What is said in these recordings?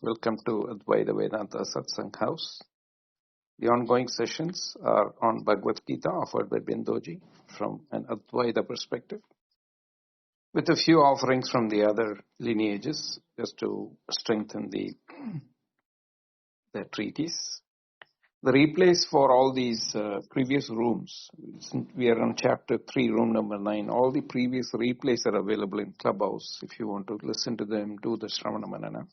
Welcome to Advaita Vedanta Satsang House. The ongoing sessions are on Bhagavad Gita offered by Bindoji from an Advaita perspective, with a few offerings from the other lineages just to strengthen the treatise. The replays for all these previous rooms, we are on chapter 3, room number 9. All the previous replays are available in Clubhouse if you want to listen to them, do the Shravana Manana.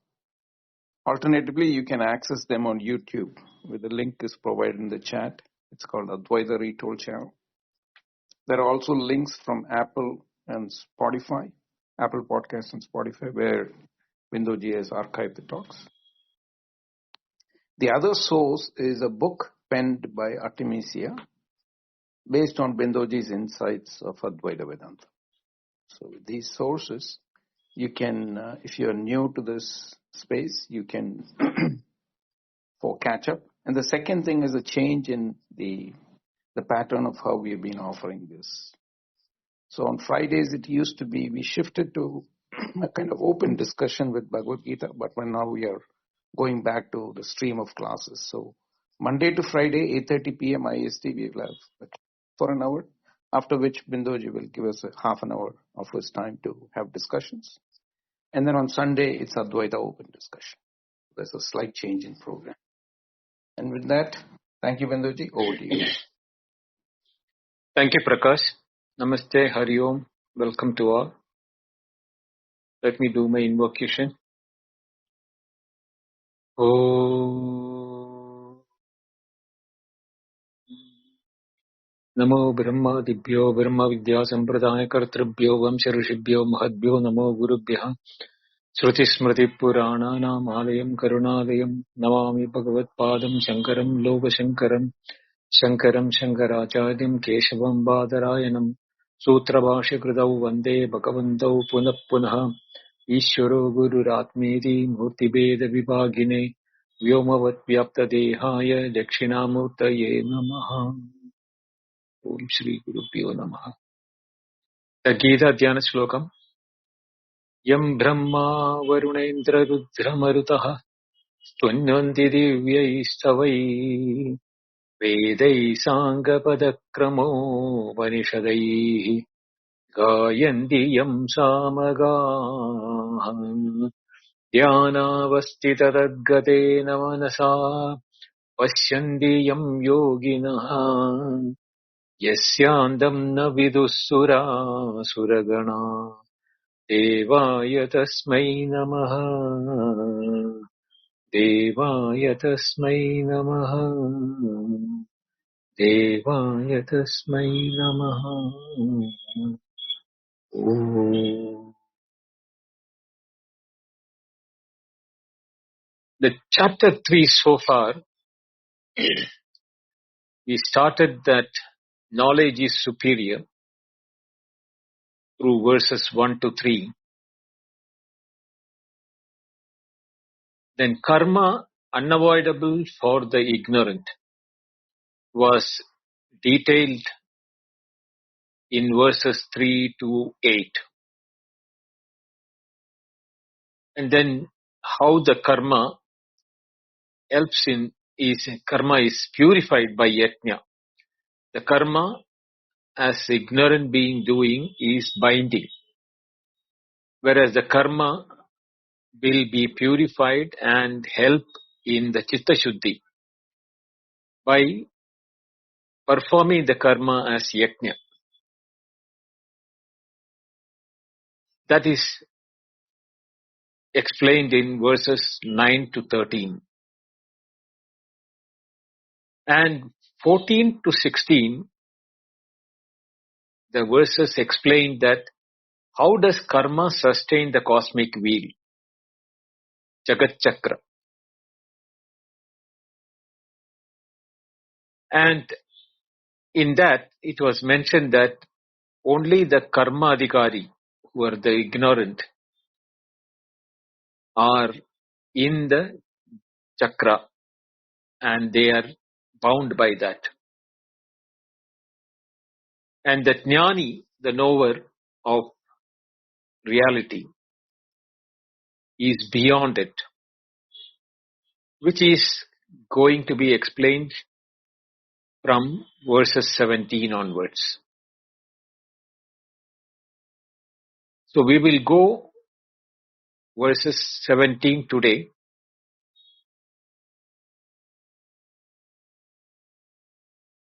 Alternatively, you can access them on YouTube, where the link is provided in the chat. It's called Advaita Retold channel. There are also links from Apple and Spotify, Apple Podcasts and Spotify, where Bindoji has archived the talks. The other source is a book penned by Artemisia, based on Bindoji's insights of Advaita Vedanta. So with these sources, you can, if you are new to this space, you can for catch up. And the second thing is a change in the pattern of how we have been offering this. So on Fridays, it used to be, we shifted to a kind of open discussion with Bhagavad Gita, but now we are going back to the stream of classes. So Monday to Friday, 8:30 p.m. IST, we will have for an hour, after which Bindoji will give us a half an hour of his time to have discussions. And then on Sunday, it's Advaita open discussion. There's a slight change in program. And with that, thank you, Bindoji. Over to you. Thank you, Prakash. Namaste, Hari Om. Welcome to all. Let me do my invocation. Om Namo Brahma Dibhyo Brahma Vidya Sampradaya Kartrabhyo Vamsha Rishibhyo Mahadbhyo Namo Gurubhya Shruti Smriti Purana Namalayam Karunadayam Namami Bhagavad Padam Shankaram Loka Shankaram Shankaram Shankaracharyam Keshavam Badarayanam Sutra Bhashya Kridau Vande Bhagavantau Punah Punah Ishvaro Guru Ratmeti Murti Beda Vibhagine Vyomavat Vyapta Dehaya Dakshinamurtaye Namaha. Om Shri Guru Pyo Namaha. The Gita Dhyana Shlokam. Yam Brahma Varunendra Rudra Marutaha Stvanyanti Divyaistavai Vedai Sangha Padakramo Vanishadai Gayanti Yam Samagaha Dhyanavastita Tadgatena Manasa Pashyanti Yam Yoginaha Yasyandam Na Vidussura Suragana Devaya Tasmai Namaha Devaya Tasmai Namaha Devaya Tasmai Namaha. Om. The chapter 3 so far, we started that knowledge is superior through verses 1 to 3. Then karma, unavoidable for the ignorant, was detailed in verses 3 to 8. And then how the karma karma is purified by yajna. The karma, as ignorant being doing, is binding, whereas the karma will be purified and help in the chitta shuddhi by performing the karma as yajna. That is explained in verses 9 to 13. And 14 to 16, the verses explain that how does karma sustain the cosmic wheel, Jagat Chakra. And in that, it was mentioned that only the karma adhikari, who are the ignorant, are in the chakra and they are bound by that. And the jnani, the knower of reality, is beyond it. which is going to be explained from verses 17 onwards. So we will go verses 17 today,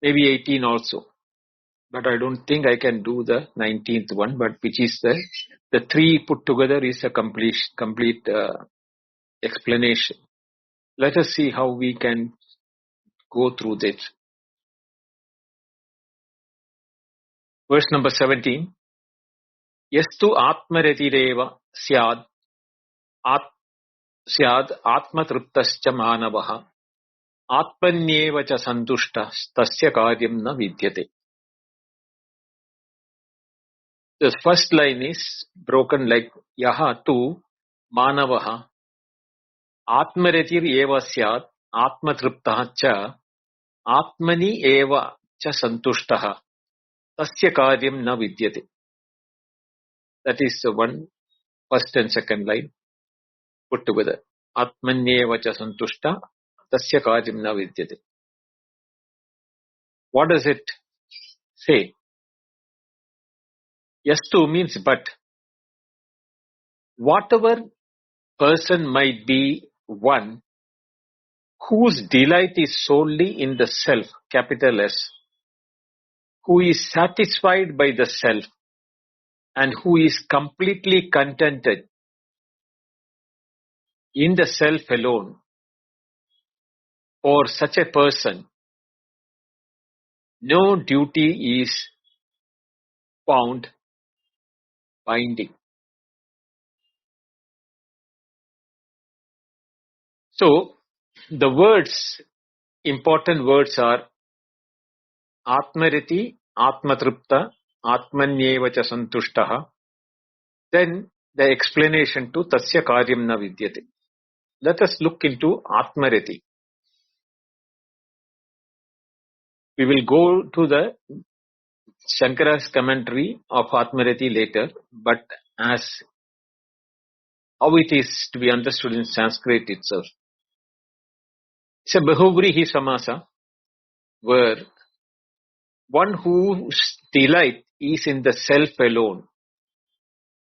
maybe 18 also. But I don't think I can do the 19th one, but which is the three put together is a complete explanation. Let us see how we can go through this. Verse number 17. Yastu atmaretireva syad atmatruptascha manavaha atmanyeva cha santushta tasya karyam na vidyate. The first line is broken like yaha tu manavaha atmaretir eva syad atmatruptah cha atmani eva cha santushtaha tasya karyam na vidyate. That is the one first and second line put together. Atmanyeva cha santushta tasya karyam na vidyate. What does it say? Yastu means but. Whatever person might be one whose delight is solely in the self, capital S, who is satisfied by the self and who is completely contented in the self alone, for such a person, no duty is found binding. So, the words, important words are Atmariti, Atmatrupta, Atmanyeva cha santushtaha. Then the explanation to Tasya karyam na vidyate. Let us look into Atmariti. We will go to the Shankara's commentary of Atmariti later, but as how it is to be understood in Sanskrit itself. It's a Bahuvrihi Samasa, where one whose delight is in the self alone,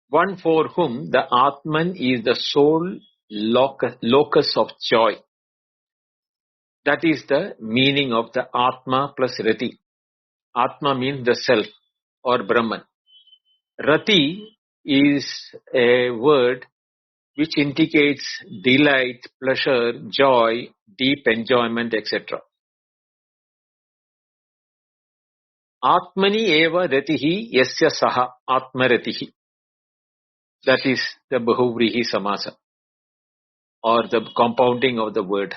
one for whom the Atman is the sole locus of joy. That is the meaning of the Atma plus Rati. Atma means the self or Brahman. Rati is a word which indicates delight, pleasure, joy, deep enjoyment, etc. Atmani eva ratihi yasya saha atmaratihi. That is the Bahuvrihi Samasa, or the compounding of the word.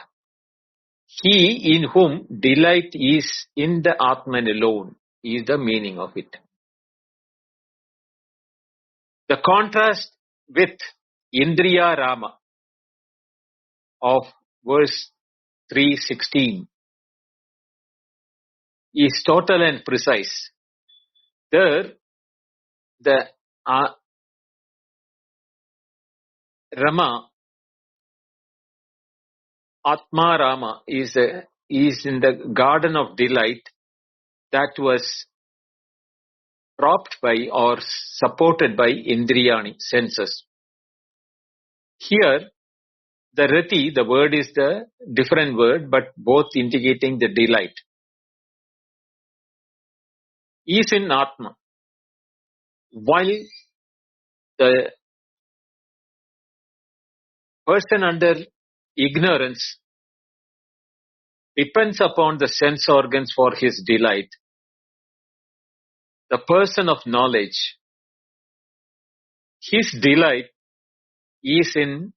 He in whom delight is in the Atman alone is the meaning of it. The contrast with Indriya Rama of verse 3:16 is total and precise. There, the Rama, Atma Rama, is in the garden of delight that was propped by or supported by Indriyani, senses. Here, the Rati, the word is the different word, but both indicating the delight, is in Atma. While the person under ignorance depends upon the sense organs for his delight, the person of knowledge, his delight is in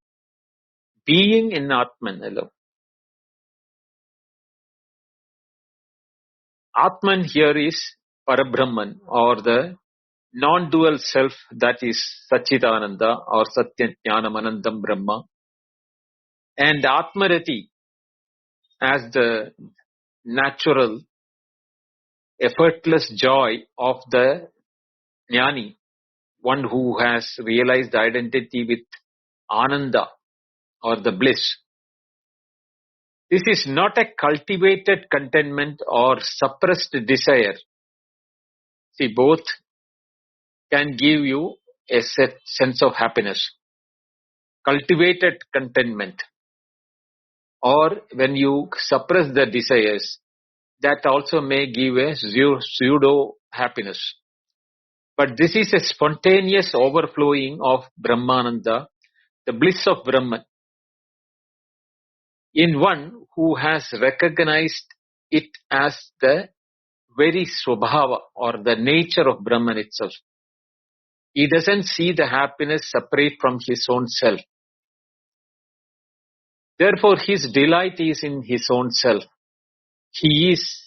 being in Atman alone. Atman here is Parabrahman, or the non-dual self, that is Satchidananda or Satyajnanamanandam Brahma. And Atmarati as the natural, effortless joy of the Jnani, one who has realized identity with Ananda or the bliss. This is not a cultivated contentment or suppressed desire. See, both can give you a sense of happiness. Cultivated contentment, or when you suppress the desires, that also may give a pseudo happiness. But this is a spontaneous overflowing of Brahmananda, the bliss of Brahman, in one who has recognized it as the very swabhava or the nature of Brahman itself. He doesn't see the happiness separate from his own self. Therefore, his delight is in his own self. He is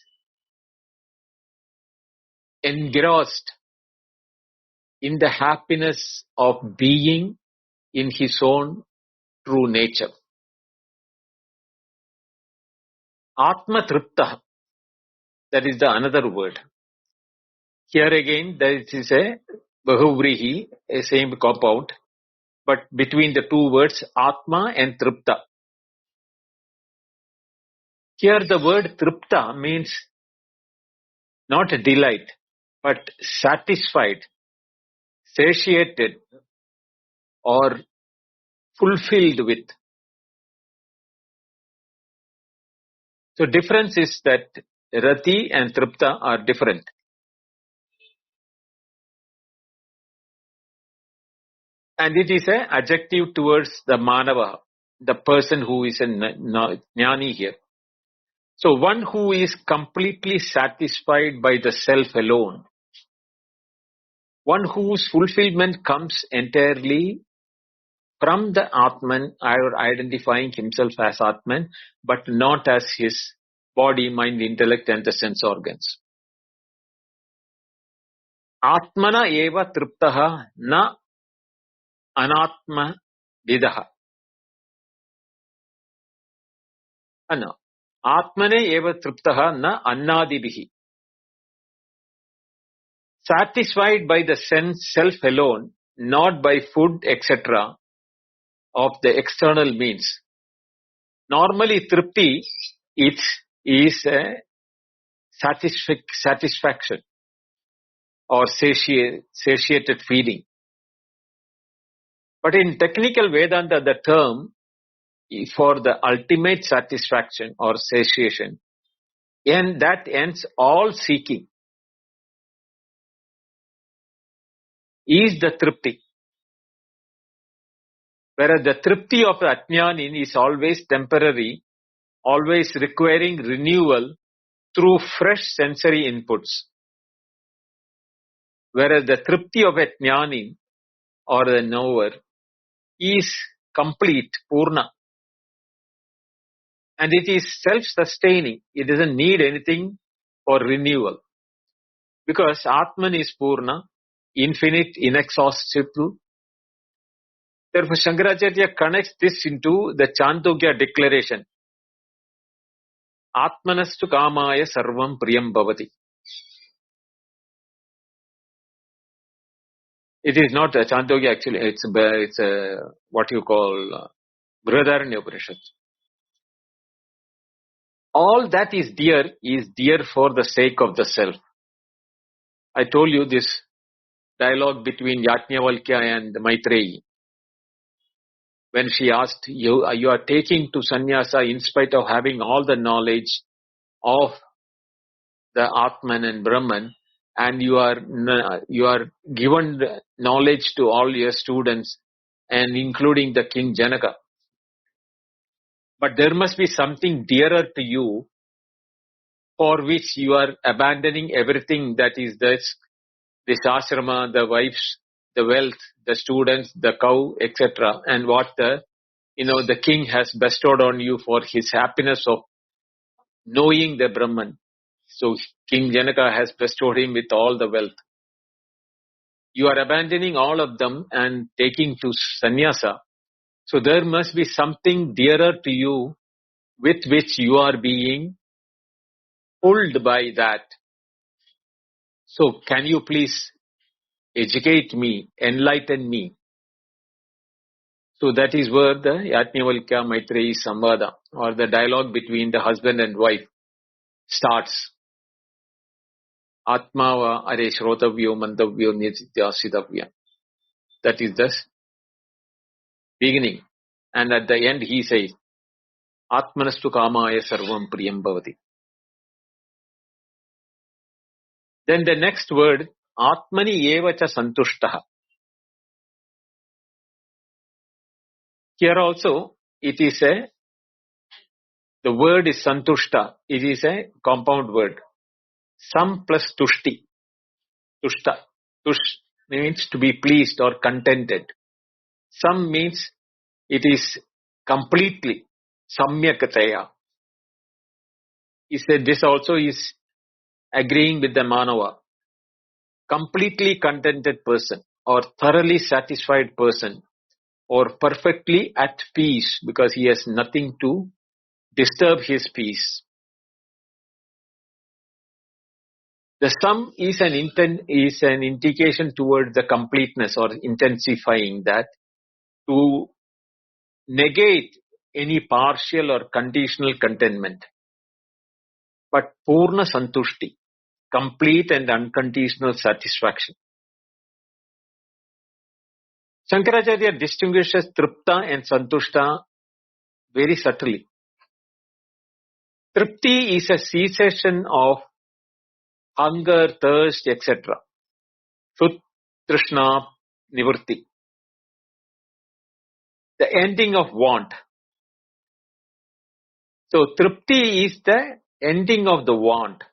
engrossed in the happiness of being in his own true nature. Atma Tripta, that is the another word. Here again, there is a Bahuvrihi, a same compound, but between the two words, Atma and Tripta. Here the word Tripta means not a delight, but satisfied, satiated, or fulfilled with. So difference is that Rati and Tripta are different. And it is an adjective towards the Manava, the person who is a Jnani here. So one who is completely satisfied by the self alone, one whose fulfillment comes entirely from the Atman, or identifying himself as Atman, but not as his body, mind, intellect and the sense organs. Atmana eva triptaha na anatma vidaha. No. Atmane eva triptaha na annadibihi. Satisfied by the sense self alone, not by food, etc., of the external means. Normally, tripti is a satisfaction or satiated feeling. But in technical Vedanta, the term for the ultimate satisfaction or satiation, and that ends all seeking, is the tripti. Whereas the tripti of the Ajnanin is always temporary, always requiring renewal through fresh sensory inputs. Whereas the tripti of a Jnani or the knower is complete, purna. And it is self-sustaining. It doesn't need anything for renewal. Because Atman is purna, infinite, inexhaustible. Therefore, Shankaracharya connects this into the Chandogya declaration. Atmanastu kamaya sarvam priyam bhavati. It is not a Chandogya actually, it's a, what you call Brihadaranya Upanishad. All that is dear for the sake of the self. I told you this dialogue between Yajnavalkya and Maitreyi. When she asked, you are taking to sannyasa in spite of having all the knowledge of the Atman and Brahman, and you are given knowledge to all your students, and including the King Janaka. But there must be something dearer to you for which you are abandoning everything, that is this ashrama, the wives, the wealth, the students, the cow, etc. And what the king has bestowed on you for his happiness of knowing the Brahman. So King Janaka has bestowed him with all the wealth. You are abandoning all of them and taking to sannyasa. So there must be something dearer to you with which you are being pulled by that. So can you please educate me, enlighten me, So that is where the Yajnavalkya Maitreyi Samvada, or the dialogue between the husband and wife, starts. Atmava are shrotavyo mandavyo nityasidavya. That is the beginning. And at the end he says, Atmanastu kamaya sarvam priyam bhavati. Then the next word, Atmani evacha santushtaha. Here also, the word is santushta. It is a compound word. Sam plus tushti. Tushta. Tush means to be pleased or contented. Sam means it is completely. Samyakataya. He said this also is agreeing with the Manava. Completely contented person or thoroughly satisfied person or perfectly at peace because he has nothing to disturb his peace. The sum is an indication towards the completeness or intensifying that, to negate any partial or conditional contentment. But Purna Santushti, complete and unconditional satisfaction. Shankaracharya distinguishes Tripta and Santushta very subtly. Tripti is a cessation of hunger, thirst, etc. Sut, Trishna, Nivritti. The ending of want. So Tripti is the ending of the want.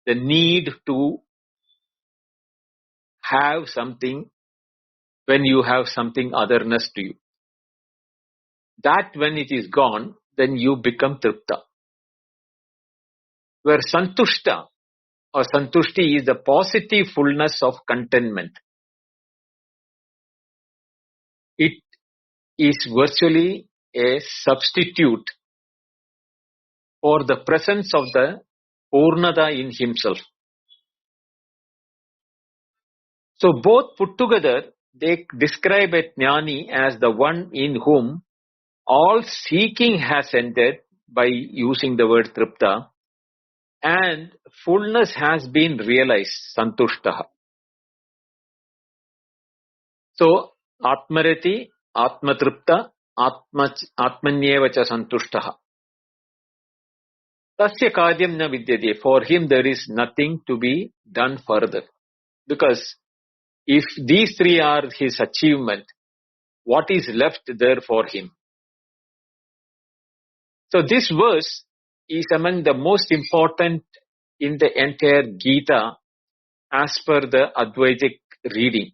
The need to have something when you have something otherness to you. That when it is gone, then you become Tripta. Where Santushta or Santushti is the positive fullness of contentment. It is virtually a substitute for the presence of the Purnada in himself. So both put together, they describe a Jnani as the one in whom all seeking has ended by using the word Tripta, and fullness has been realized, Santushtaha. So, Atmarati, Atmatripta, Atmanyevacha Santushtaha. Tasya karyam na vidyate. For him there is nothing to be done further. Because if these three are his achievement, what is left there for him? So this verse is among the most important in the entire Gita as per the Advaitic reading,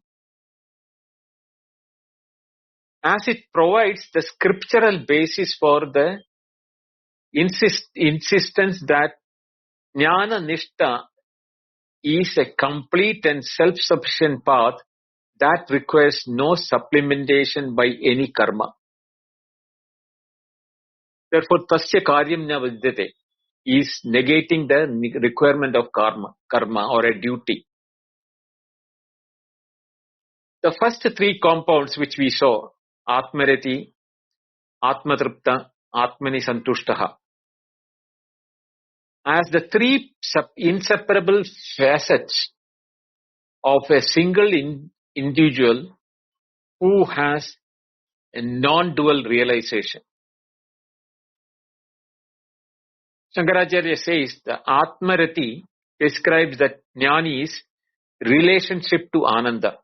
as it provides the scriptural basis for the insistence that Jnana Nishta is a complete and self-sufficient path that requires no supplementation by any karma. Therefore, tasya karyam na vidyate is negating the requirement of karma or a duty. The first three compounds which we saw, Atmarati, Atmatripta, Atmani Santushtaha, as the three inseparable facets of a single individual who has a non-dual realization. Shankaracharya says the Atmarati describes the Jnani's relationship to Ananda.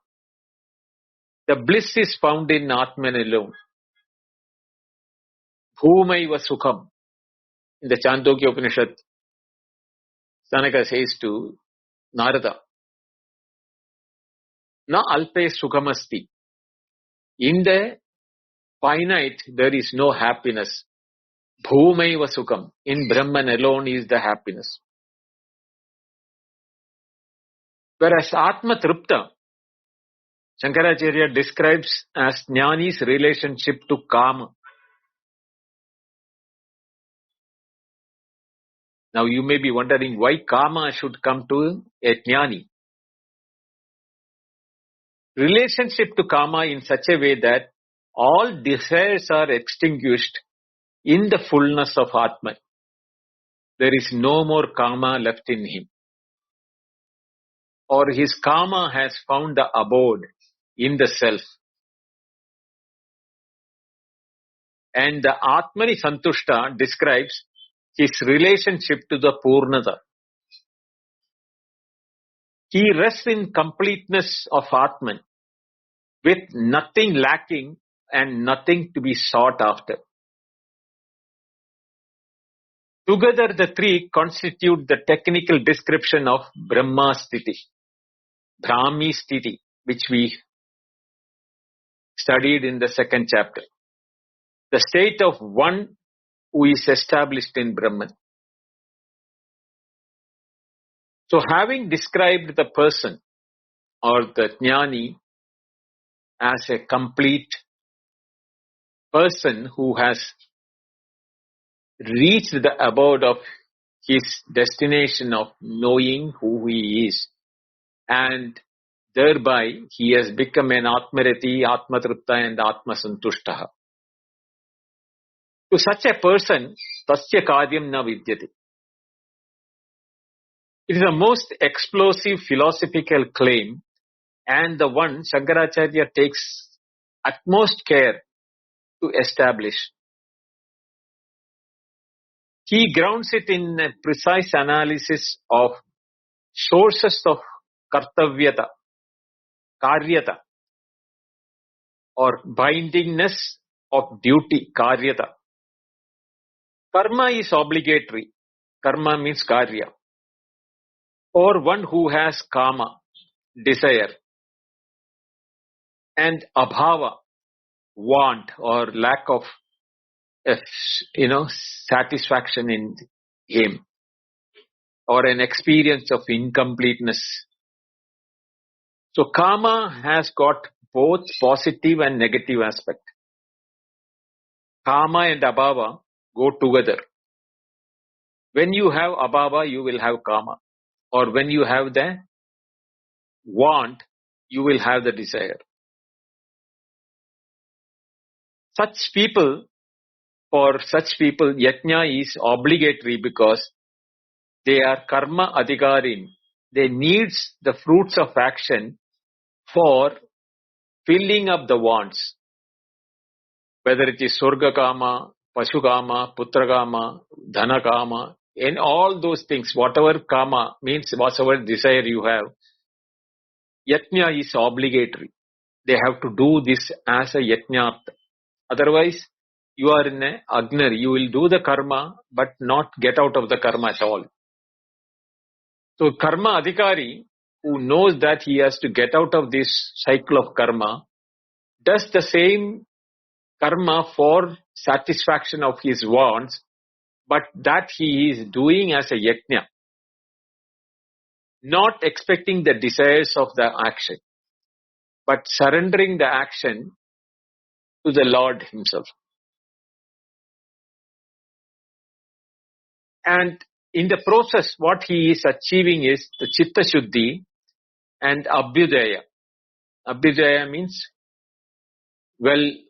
The bliss is found in Atman alone. Bhumaiva Sukham. In the Chandogya Upanishad, Sanaka says to Narada, Na alpe sukhamasti. In the finite, there is no happiness. Bhumaiva sukham. In Brahman alone is the happiness. Whereas Atma Tripta, Shankaracharya describes as Jnani's relationship to Kama. Now you may be wondering why Kama should come to a Jnani. Relationship to Kama in such a way that all desires are extinguished in the fullness of Atman. There is no more karma left in him. Or his karma has found the abode in the self. And the Atmani Santushta describes his relationship to the Purnata. He rests in completeness of Atman, with nothing lacking and nothing to be sought after. Together the three constitute the technical description of Brahma Sthiti, Brahmi Sthiti, which we studied in the second chapter. The state of one who is established in Brahman. So having described the person or the Jnani as a complete person who has reached the abode of his destination of knowing who he is, and thereby he has become an Atmarati, Atmatrupta and Atmasantushtaha. To such a person, tasya karyam na vidyate. It is the most explosive philosophical claim, and the one Shankaracharya takes utmost care to establish. He grounds it in a precise analysis of sources of kartavyata, karyata, or bindingness of duty, karyata. Karma is obligatory. Karma means karya. Or one who has kama, desire, and abhava, want or lack of satisfaction in him, or an experience of incompleteness. So kama has got both positive and negative aspect. Kama and abhava go together. When you have abhava, you will have kama. Or when you have the want, you will have the desire. For such people, yajna is obligatory because they are karma adhikarin. They need the fruits of action for filling up the wants. Whether it is surga kama, pashu kama, putra kama, dhana kama, in all those things, whatever kama means, whatever desire you have, yajna is obligatory. They have to do this as a yajna. Otherwise, you are in a agnar. You will do the karma, but not get out of the karma at all. So karma adhikari, who knows that he has to get out of this cycle of karma, does the same karma for satisfaction of his wants, but that he is doing as a yajna, not expecting the desires of the action, but surrendering the action to the Lord himself. And in the process, what he is achieving is the chitta shuddhi and abhyudaya. Abhyudaya means wellness.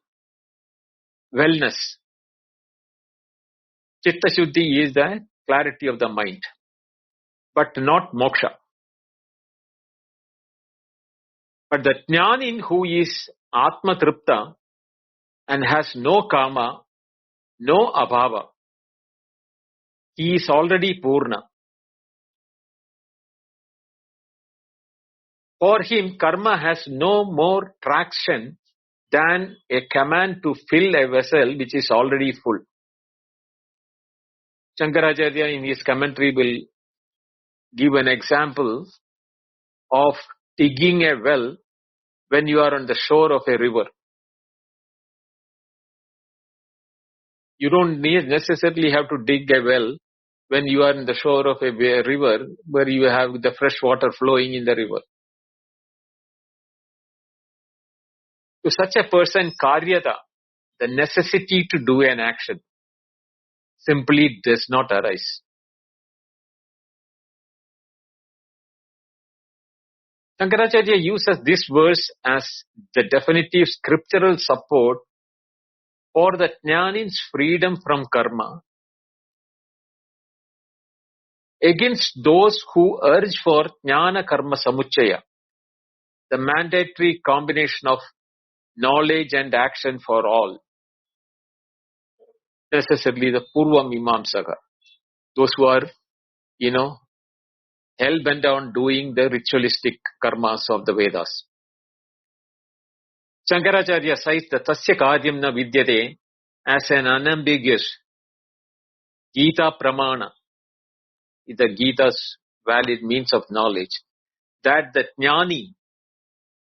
Chitta shuddhi is the clarity of the mind, but not moksha. But the jnanin who is atma tripta and has no kama, no abhava, he is already purna. For him, karma has no more traction than a command to fill a vessel which is already full. Shankaracharya in his commentary will give an example of digging a well when you are on the shore of a river. You don't necessarily have to dig a well when you are in the shore of a river where you have the fresh water flowing in the river. To such a person, karyata, the necessity to do an action, simply does not arise. Shankaracharya uses this verse as the definitive scriptural support For the jnanin's freedom from karma, against those who urge for jnana karma samuchaya, the mandatory combination of knowledge and action for all, necessarily the Purva Mimamsaka, those who are, hell-bent on doing the ritualistic karmas of the Vedas. Shankaracharya cites the Tasya Karyam na Vidyate as an unambiguous Gita Pramana, the Gita's valid means of knowledge, that the Jnani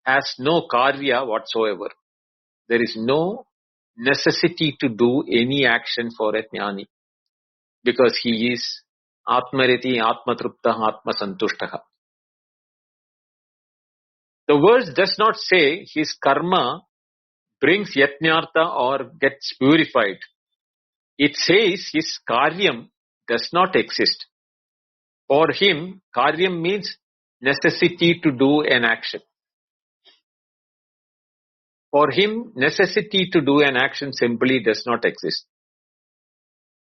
has no karya whatsoever. There is no necessity to do any action for a Jnani, because he is Atmariti, Atmatrupta, Atmasantushtaha. The verse does not say his karma brings yatnyartha or gets purified. It says his karyam does not exist. For him, karyam means necessity to do an action. For him, necessity to do an action simply does not exist.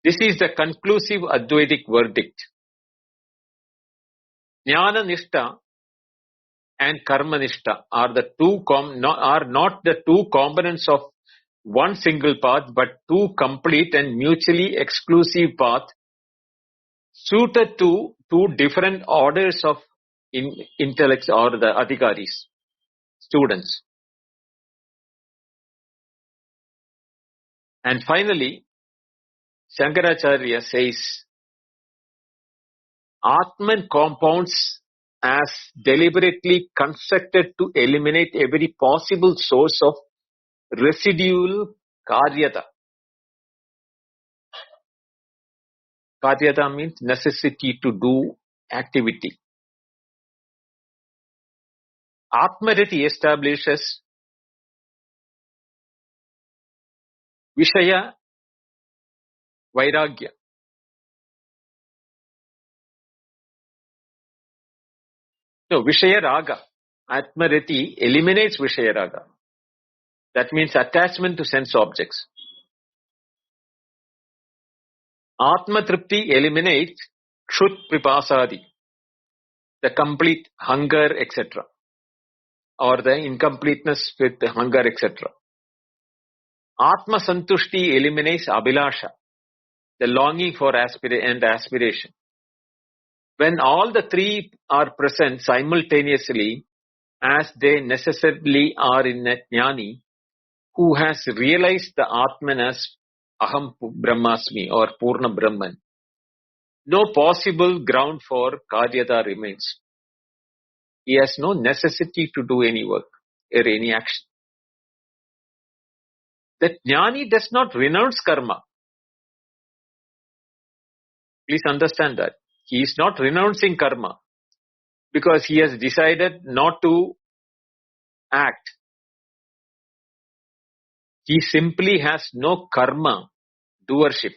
This is the conclusive Advaitic verdict. Jnana Nishta and Karma Nishta are not the two components of one single path, but two complete and mutually exclusive paths suited to two different orders of intellects or the adhikaris, students. And finally, Shankaracharya says, Atman compounds as deliberately constructed to eliminate every possible source of residual karyata. Karyata means necessity to do activity. Atmariti establishes Vishaya Vairagya. No, Vishaya Raga. Atmariti eliminates Vishaya Raga. That means attachment to sense objects. Atmatripti eliminates Kshut Pripasadi, the complete hunger, etc. or the incompleteness with the hunger, etc. Atma Santushti eliminates Abhilasha, the longing for aspiration. When all the three are present simultaneously, as they necessarily are in a jnani, who has realized the Atman as Aham Brahmasmi or Purna Brahman, no possible ground for Karyata remains. He has no necessity to do any work or any action. The jnani does not renounce karma. Please understand that. He is not renouncing karma because he has decided not to act. He simply has no karma doership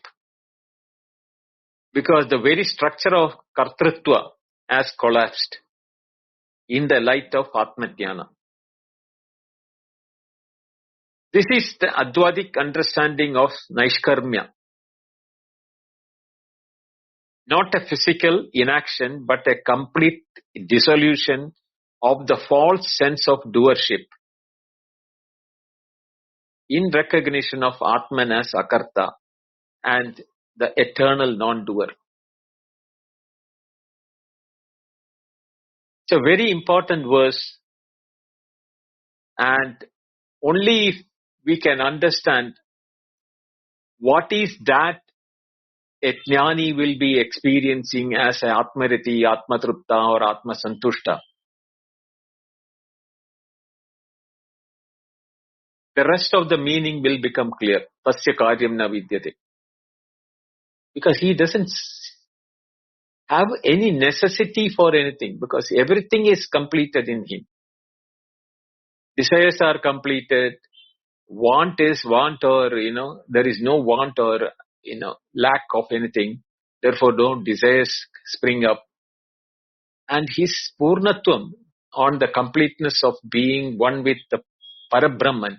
because the very structure of kartritva has collapsed in the light of Atma-jnana. This is the Advaitic understanding of Naishkarmya. Not a physical inaction, but a complete dissolution of the false sense of doership in recognition of Atman as Akarta and the eternal non-doer. It's a very important verse, and only if we can understand what is that a jnani will be experiencing as a Atmariti, Atmatrupta or Atmasantushta, the rest of the meaning will become clear. Tasya karyam na vidyate. Because he doesn't have any necessity for anything, because everything is completed in him. Desires are completed. Want is want, or, there is no want or, lack of anything. Therefore, no desires spring up. And his Purnatvam on the completeness of being one with the Parabrahman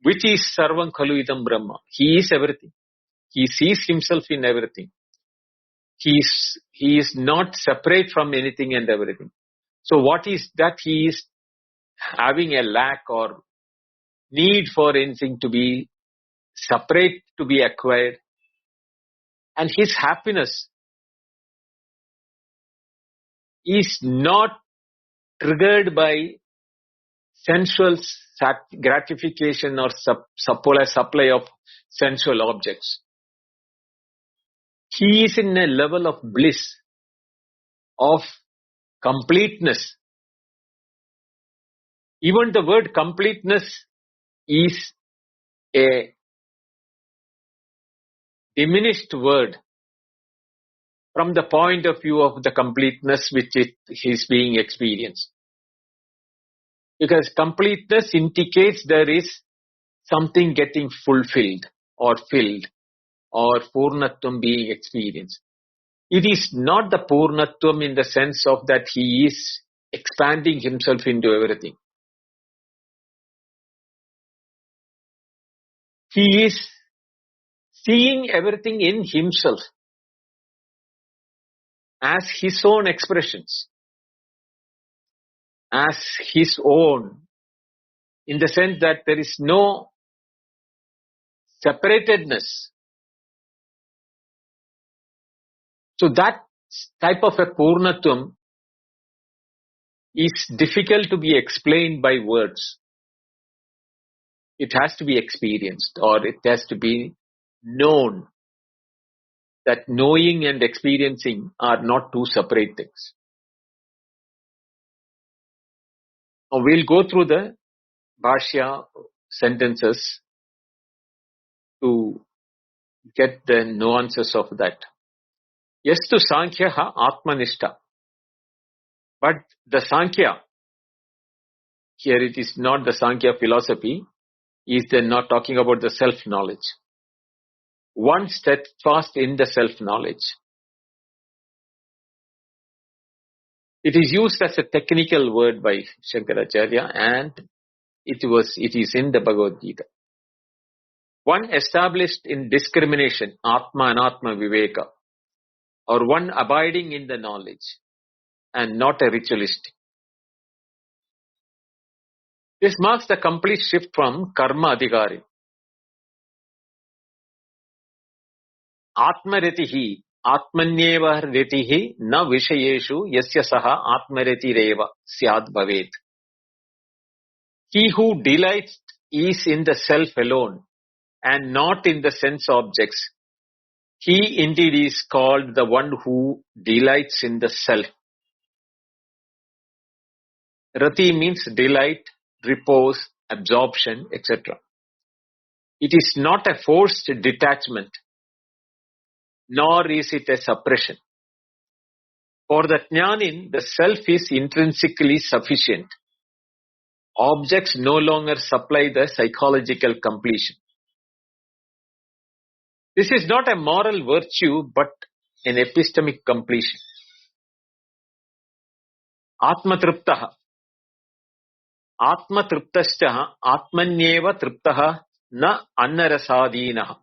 which is Sarvam Khalu Idam Brahma. He is everything. He sees himself in everything. He is not separate from anything and everything. So what is that he is having a lack or need for anything to be separate, to be acquired? And his happiness is not triggered by sensual gratification or supply of sensual objects. He is in a level of bliss, of completeness. Even the word completeness is a diminished word from the point of view of the completeness which is being experienced. Because completeness indicates there is something getting fulfilled or filled or Purnatvam being experienced. It is not the Purnatvam in the sense of that he is expanding himself into everything. He is seeing everything in himself as his own expressions, as his own, in the sense that there is no separatedness. So that type of a Purnatvam is difficult to be explained by words. It has to be experienced, or it has to be known. That knowing and experiencing are not two separate things. Now we'll go through the Bhashya sentences to get the nuances of that. Yastu Sankhyaha Atmanishta. But the Sankhya, here it is not the Sankhya philosophy, is then not talking about the self-knowledge. One steadfast in the self-knowledge. It is used as a technical word by Shankaracharya, and it is in the Bhagavad Gita. One established in discrimination, Atma Anatma Viveka, or one abiding in the knowledge and not a ritualistic. This marks the complete shift from Karma Adhikari. Atmaretihi, Atmanyeva retihi, na vishayeshu yasya saha atmaretireva syad bhavet. He who delights is in the self alone and not in the sense objects. He indeed is called the one who delights in the self. Rati means delight, repose, absorption, etc. It is not a forced detachment, nor is it a suppression. For the Jnanin, the self is intrinsically sufficient. Objects no longer supply the psychological completion. This is not a moral virtue, but an epistemic completion. Atmatriptaha. Atmatriptascha atmanyeva triptaha na annarasadinaha.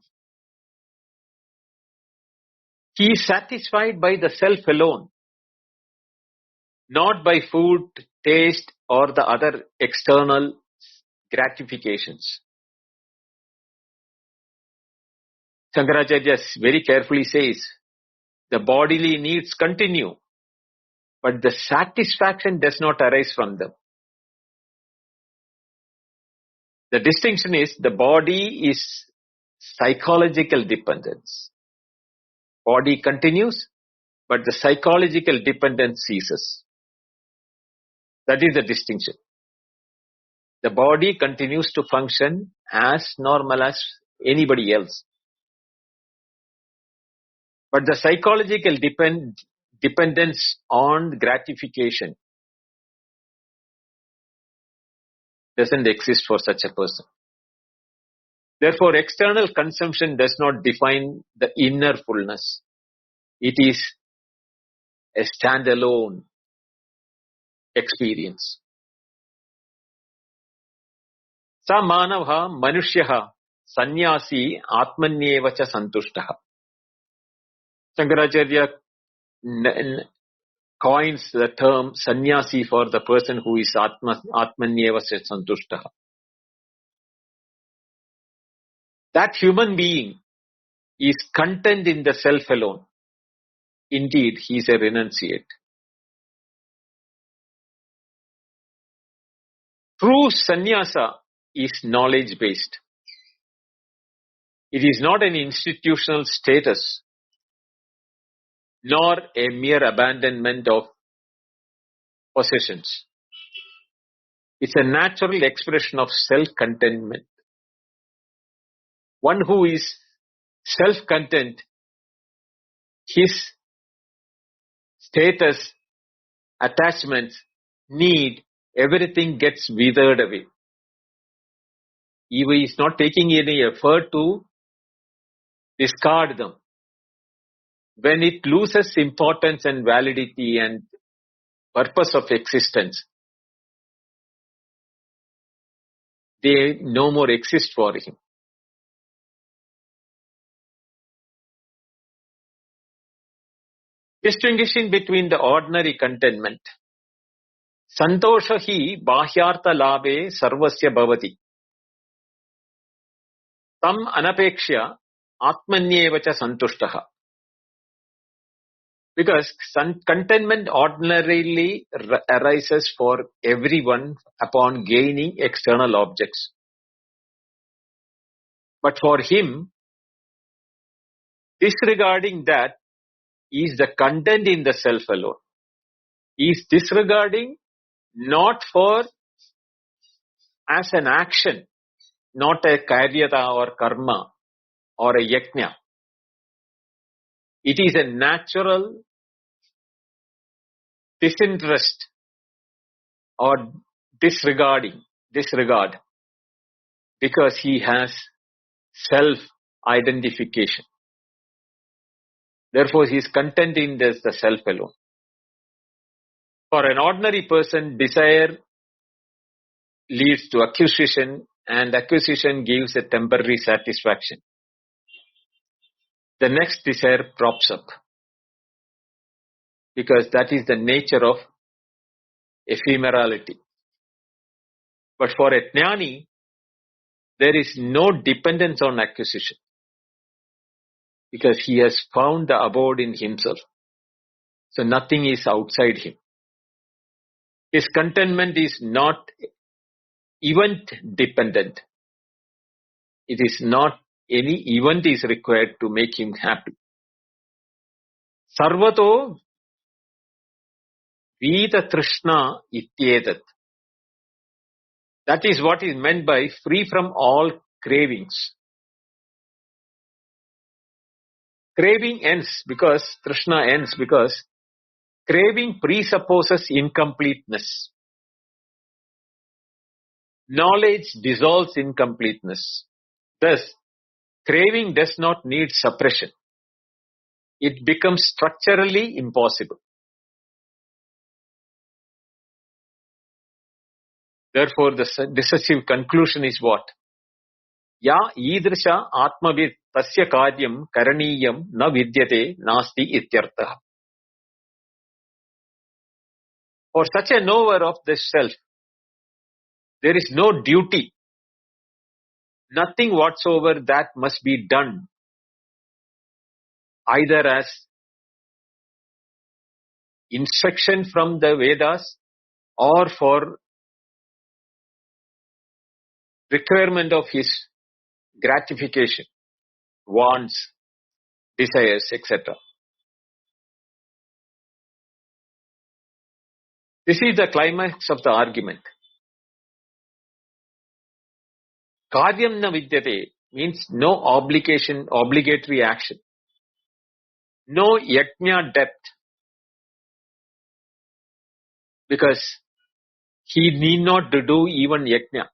He is satisfied by the self alone, not by food, taste, or the other external gratifications. Shankaracharya very carefully says, the bodily needs continue, but the satisfaction does not arise from them. The distinction is the body is psychological dependence. Body continues, but the psychological dependence ceases. That is the distinction. The body continues to function as normal as anybody else. But the psychological dependence on gratification doesn't exist for such a person. Therefore, external consumption does not define the inner fullness. It is a standalone experience. Sa manavha manushyaha sannyasi atmanyeva cha santushtaha. Shankaracharya coins the term sannyasi for the person who is atmanyeva cha santushtaha. That human being is content in the self alone. Indeed, he is a renunciate. True sannyasa is knowledge based. It is not an institutional status, nor a mere abandonment of possessions. It's a natural expression of self-contentment. One who is self-content, his status, attachments, need, everything gets withered away. He is not taking any effort to discard them. When it loses importance and validity and purpose of existence, they no more exist for him. Distinguishing between the ordinary contentment, santosha hi bahyartha labhe sarvasya bhavati. Tam anapekshya atmanyeva cha santushtaha. Because contentment ordinarily arises for everyone upon gaining external objects. But for him, disregarding that is the content in the self alone. He is disregarding not for as an action, not a karyata or karma or a yajna. It is a natural disinterest or disregard, because he has self-identification. Therefore, he is content in the self alone. For an ordinary person, desire leads to acquisition, and acquisition gives a temporary satisfaction. The next desire props up, because that is the nature of ephemerality. But for a jnani, there is no dependence on acquisition, because he has found the abode in himself. So nothing is outside him. His contentment is not event dependent. It is not any event is required to make him happy. Sarvato Vita Trishna Ityetat. That is what is meant by free from all cravings. Craving ends because Trishna ends because craving presupposes incompleteness. Knowledge dissolves incompleteness. Thus, craving does not need suppression. It becomes structurally impossible. Therefore, the decisive conclusion is what? Ya idrisha atmavid tasya karyam karaniyam na vidyate nasti ityartha. For such a knower of the self, there is no duty, nothing whatsoever that must be done, either as instruction from the Vedas or for requirement of his gratification, wants, desires, etc. This is the climax of the argument. Karyam na vidyate means no obligation, obligatory action. No yajna depth, because he need not to do even yajna.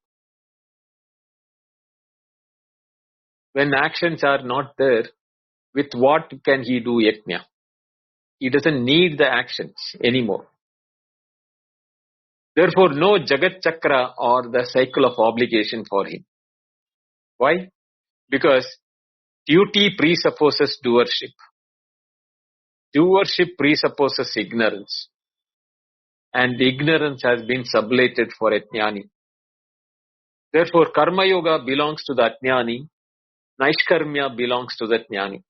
When actions are not there, with what can he do yajna? He doesn't need the actions anymore. Therefore, no Jagat Chakra or the cycle of obligation for him. Why? Because duty presupposes doership. Doership presupposes ignorance. And ignorance has been sublated for a jnani. Therefore, Karma Yoga belongs to the jnani. Naishkarmya belongs to the jnani.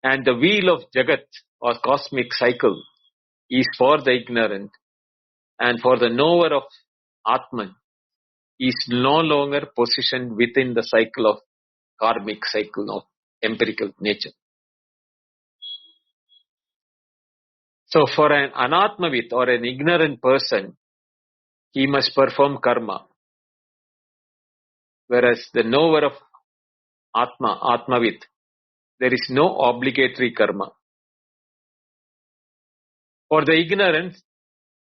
And the wheel of Jagat or cosmic cycle is for the ignorant, and for the knower of Atman is no longer positioned within the cycle of karmic cycle of empirical nature. So for an anatmavit or an ignorant person, he must perform karma. Whereas the knower of Atmavit, there is no obligatory karma. For the ignorant,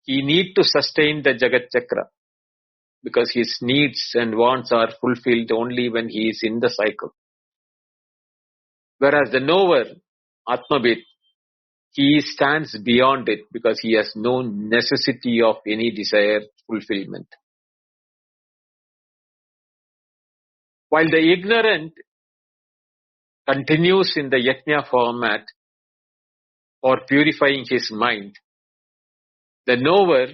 he needs to sustain the Jagat Chakra, because his needs and wants are fulfilled only when he is in the cycle. Whereas the knower, Atmavit, he stands beyond it because he has no necessity of any desired fulfillment. While the ignorant continues in the yajna format for purifying his mind, the knower,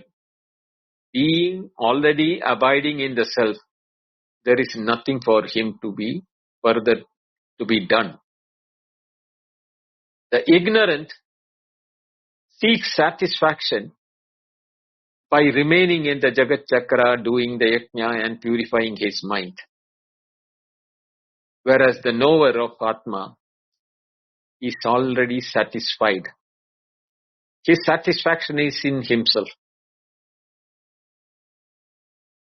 being already abiding in the self, there is nothing for him to be further to be done. The ignorant seeks satisfaction by remaining in the Jagat Chakra, doing the yajna and purifying his mind. Whereas the knower of Atma is already satisfied. His satisfaction is in himself.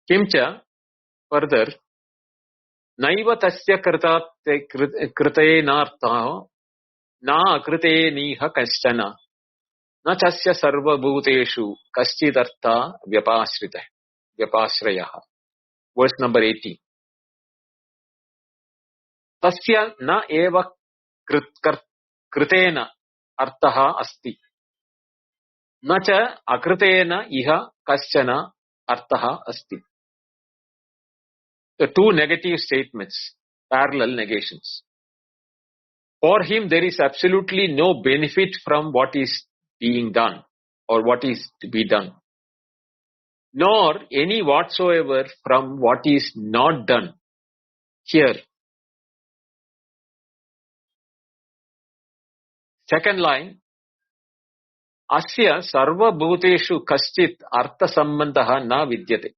Kimcha, further, naiva tasya kritaye nartha na akritaye niha kaschana na tasya sarva bhuteshu kaschidartha vyapashraya. Verse number 18. Tasya na eva kritena artha asti na cha akritena iha kaschana artha asti. The two negative statements, parallel negations. For him, there is absolutely no benefit from what is being done or what is to be done, nor any whatsoever from what is not done. Here, second line, asya sarva bhuteshu kaschit artha sambantaha na vidyate.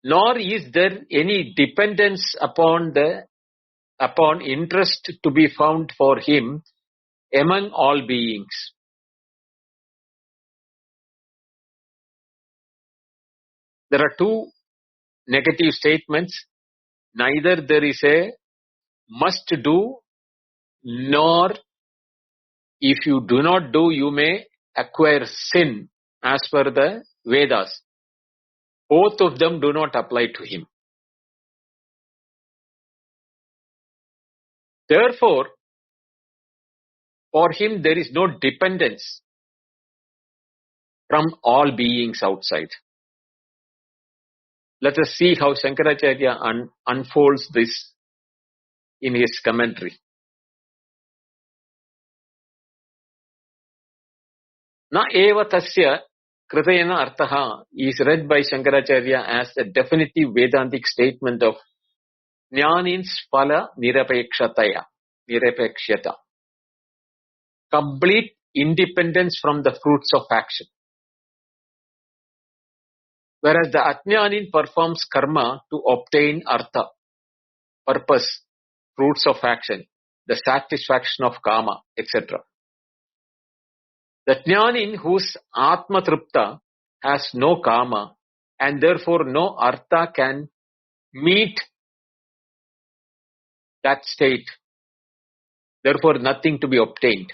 Nor is there any dependence upon interest to be found for him among all beings. There are two negative statements. Neither there is a must do, nor if you do not do, you may acquire sin as per the Vedas. Both of them do not apply to him. Therefore, for him there is no dependence from all beings outside. Let us see how Shankaracharya unfolds this in his commentary. Na eva tasya kritena artaha is read by Shankaracharya as a definitive Vedantic statement of jnanin's phala nirapekshata, complete independence from the fruits of action. Whereas the ajnanin performs karma to obtain artha, purpose, fruits of action, the satisfaction of kama, etc. The jnanin whose atma tripta has no kama and therefore no artha can meet that state. Therefore nothing to be obtained.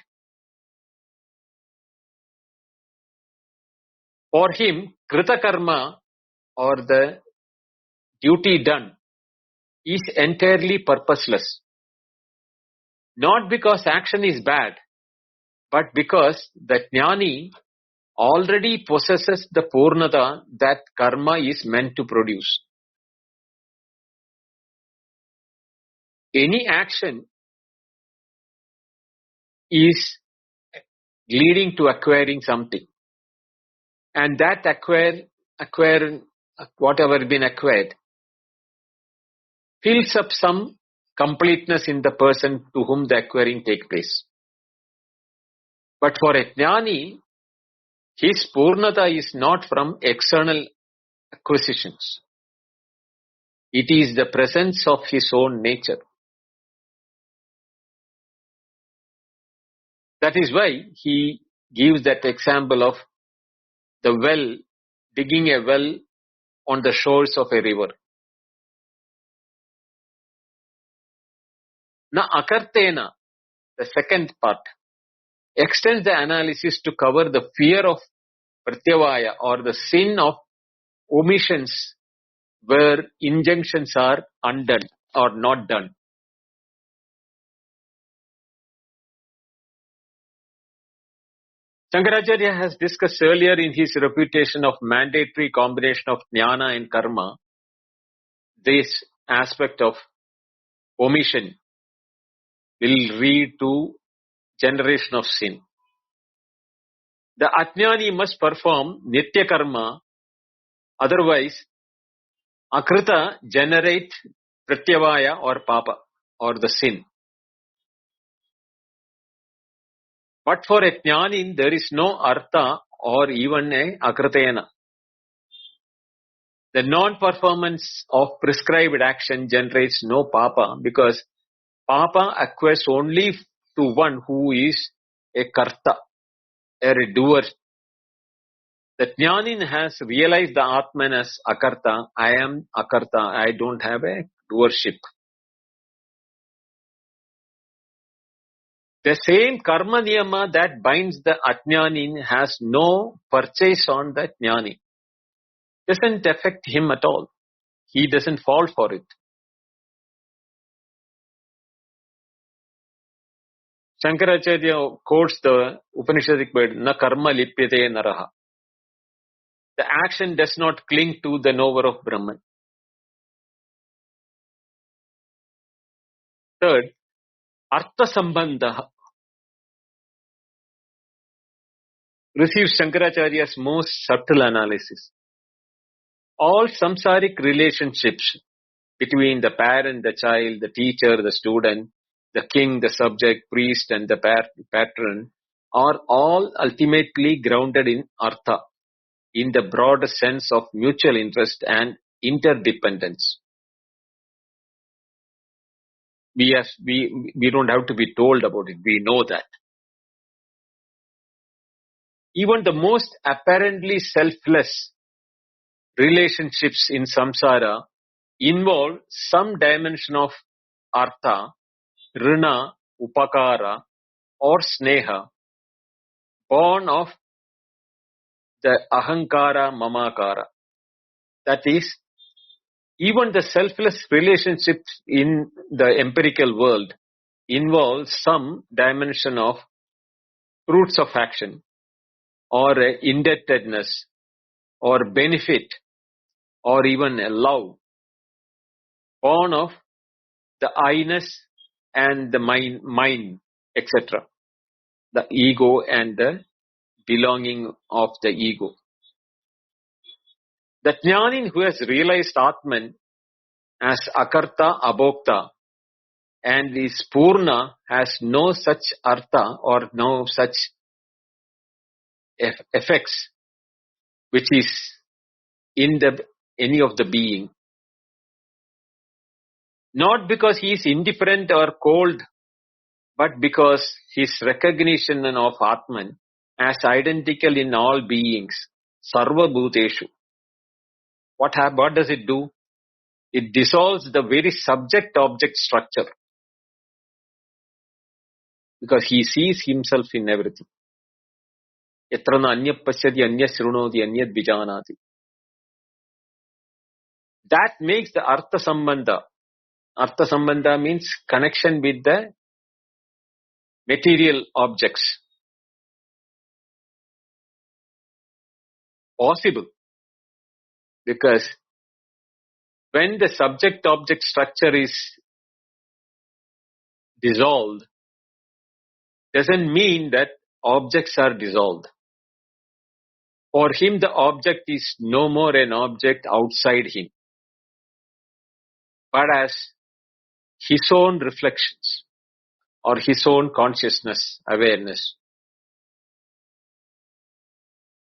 For him, krita karma or the duty done is entirely purposeless. Not because action is bad, but because the jnani already possesses the Purnata that karma is meant to produce. Any action is leading to acquiring something. And that whatever been acquired, fills up some completeness in the person to whom the acquiring takes place. But for a jnani, his Purnata is not from external acquisitions. It is the presence of his own nature. That is why he gives that example of the well, digging a well on the shores of a river. Na akartena, the second part, extends the analysis to cover the fear of pratyavaya or the sin of omissions where injunctions are undone or not done. Shankaracharya has discussed earlier in his refutation of mandatory combination of jnana and karma, this aspect of omission will lead to generation of sin. The ajnani must perform nitya karma, otherwise akrita generate pratyavaya or papa or the sin. But for a jnani, there is no artha or even a akritena. The non-performance of prescribed action generates no papa because papa acquires only to one who is a karta, a doer. The jnanin has realized the Atman as akarta. I am akarta. I don't have a doership. The same karma niyama that binds the ajnanin has no purchase on the jnani. Doesn't affect him at all. He doesn't fall for it. Shankaracharya quotes the Upanishadic word, na karma lipyate naraha. The action does not cling to the knower of Brahman. Third, artha sambandha receives Shankaracharya's most subtle analysis. All samsaric relationships between the parent, the child, the teacher, the student, the king, the subject, priest and the patron are all ultimately grounded in artha, in the broader sense of mutual interest and interdependence. We don't have to be told about it. We know that. Even the most apparently selfless relationships in samsara involve some dimension of artha, rina, upakara or sneha, born of the ahankara, mamakara. That is, even the selfless relationships in the empirical world involve some dimension of fruits of action or indebtedness or benefit or even a love, born of the I-ness and the mind, etc. The ego and the belonging of the ego. The jnanin who has realized Atman as akarta abhokta and is purna has no such artha or no such effects which is in any of the being. Not because he is indifferent or cold, but because his recognition of Atman as identical in all beings, sarva bhuteshu. What does it do? It dissolves the very subject-object structure because he sees himself in everything. Yatrana anya pasyati anya shrunoti anya vijanati. That makes the artha sambandha. Artha sambandha means connection with the material objects. possible, because when the subject-object structure is dissolved, doesn't mean that objects are dissolved. For him, the object is no more an object outside him, but as his own reflections or his own consciousness, awareness.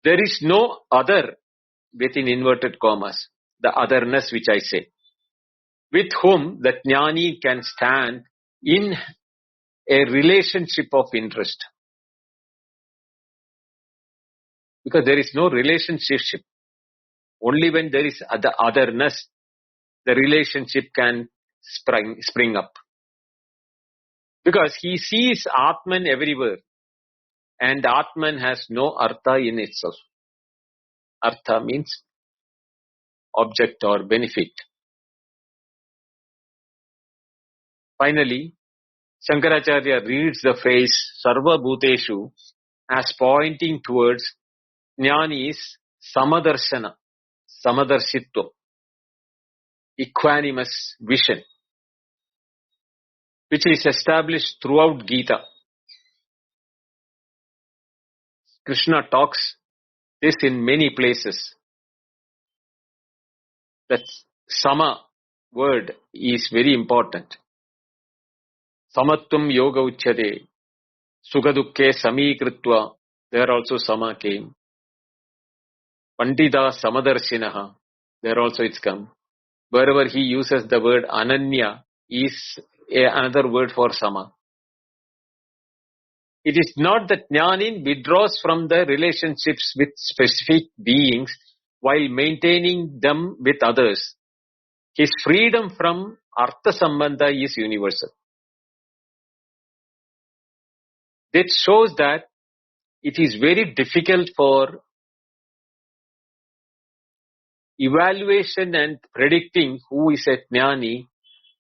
There is no other, within inverted commas, the otherness which I say, with whom the jnani can stand in a relationship of interest. Because there is no relationship. Only when there is the otherness, the relationship can spring up. Because he sees Atman everywhere. And Atman has no artha in itself. Artha means object or benefit. Finally, Shankaracharya reads the phrase Sarva Bhuteshu as pointing towards Jnani's Samadarshana, Samadarshitva, equanimous vision, which is established throughout Gita. Krishna talks this in many places. That Sama word is very important. Samatvam yoga uchyate, sugadukke samikritva, there also Sama came. Pandita samadarshinaha, there also it's come. Wherever he uses the word ananya is another word for Sama. It is not that Jnani withdraws from the relationships with specific beings while maintaining them with others. His freedom from Artha Sambandha is universal. That shows that it is very difficult for evaluation and predicting who is a Jnani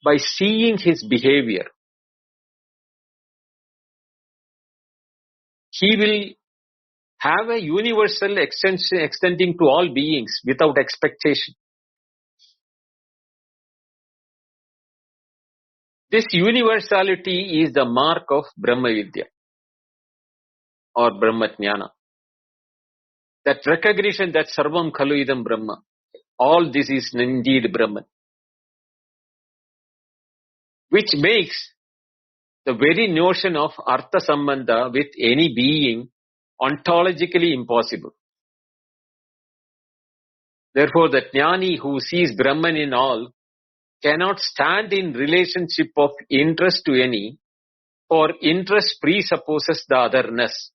by seeing his behavior. He will have a universal extending to all beings without expectation. This universality is the mark of Brahma Vidya or Brahma Jnana. That recognition that Sarvam Khalu Idam Brahma, all this is indeed Brahman, which makes the very notion of Artha Sambandha with any being ontologically impossible. Therefore, the Jnani who sees Brahman in all cannot stand in relationship of interest to any, for interest presupposes the otherness.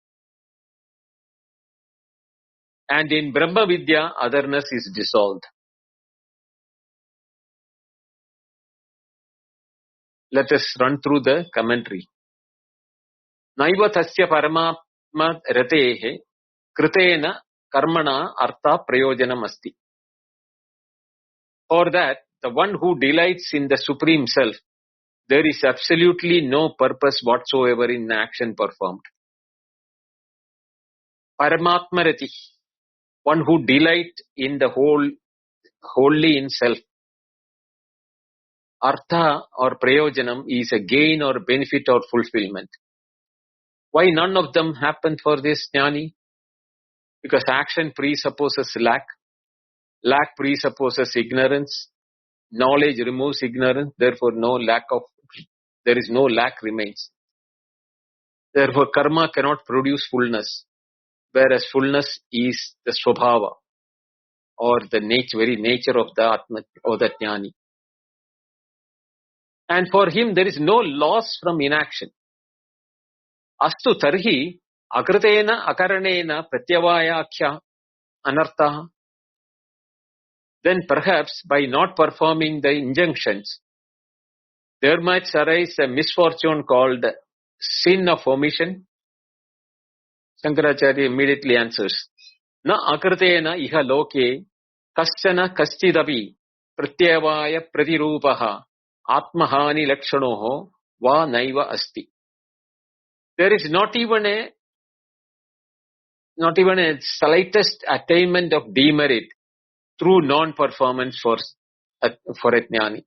And in Brahma Vidya, otherness is dissolved. Let us run through the commentary. Naiva tasya paramatma ratehe kritena karmana artha prayojanam asti. For that, the one who delights in the Supreme Self, there is absolutely no purpose whatsoever in action performed. Paramatma rati, one who delights in the wholly in self. Artha or prayojanam is a gain or benefit or fulfillment. Why none of them happen for this Jnani? Because action presupposes lack. Lack presupposes ignorance. Knowledge removes ignorance. Therefore, there is no lack remains. Therefore, karma cannot produce fullness. Whereas fullness is the swabhava or the very nature of the Atma or the Jnani. And for him, there is no loss from inaction. Astu tarhi akritena akaranena pratyavayakya anartha. Then perhaps by not performing the injunctions, there might arise a misfortune called sin of omission. Shankaracharya immediately answers, Na akritena iha loke kaschana kaschidapi pratyavaya pratirupaha atmahani lakshanoho va naiva asti. There is not even a not even a slightest attainment of demerit through non-performance for a jnani.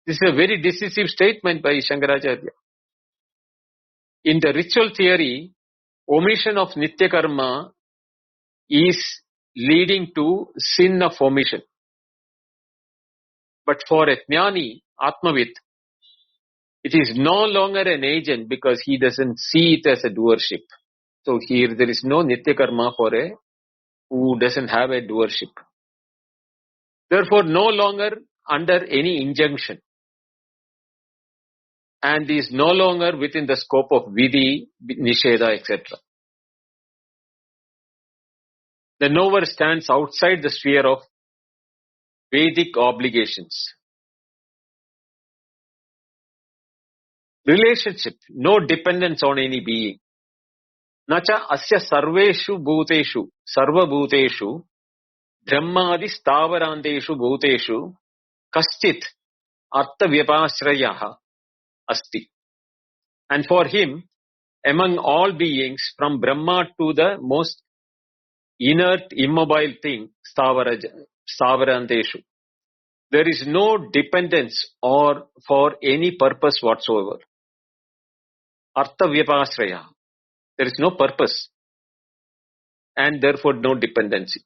This is a very decisive statement by Shankaracharya. In the ritual theory, omission of nitya karma is leading to sin of omission. But for a jnani, Atmavit, it is no longer an agent because he doesn't see it as a doership. So here there is no nitya karma for a who doesn't have a doership. Therefore, no longer under any injunction and is no longer within the scope of vidhi, nisheda, etc. The knower stands outside the sphere of Vedic obligations. Relationship, no dependence on any being. Nacha asya sarveshu bhuteshu, sarva bhuteshu, brahmadi stavarandeshu bhuteshu, kaschit artha vyapasrayaha asti. And for him, among all beings, from Brahma to the most inert, immobile thing, stavarandeshu, there is no dependence or for any purpose whatsoever. Artha vyapasraya. There is no purpose and therefore no dependency.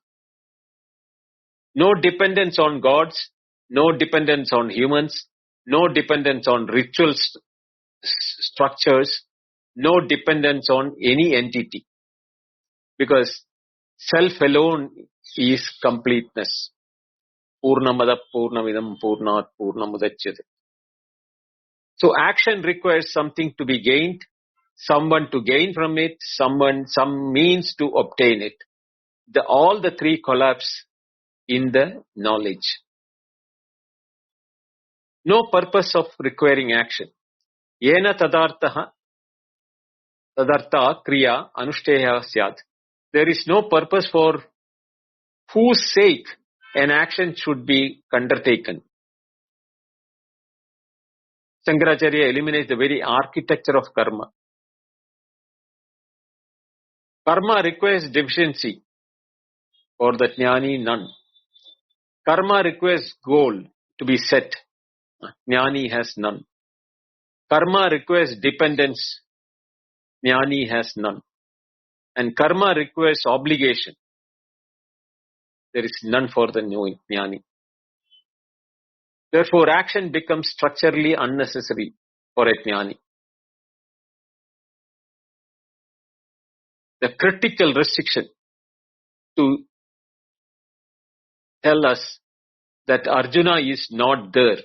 No dependence on gods, no dependence on humans, no dependence on ritual structures, no dependence on any entity. Because self alone is completeness. Purnamada Purnamidam Purnat Purnamudachyate. So action requires something to be gained, someone to gain from it, some means to obtain it. All the three collapse in the knowledge. No purpose of requiring action. Yena tadartha kriya anushtheya syad. There is no purpose for whose sake an action should be undertaken. Shankaracharya eliminates the very architecture of karma. Karma requires deficiency. For the jnani, none. Karma requires goal to be set. Jnani has none. Karma requires dependence. Jnani has none. And karma requires obligation. There is none for the jnani. Therefore, action becomes structurally unnecessary for a jnani. The critical restriction to tell us that Arjuna is not there.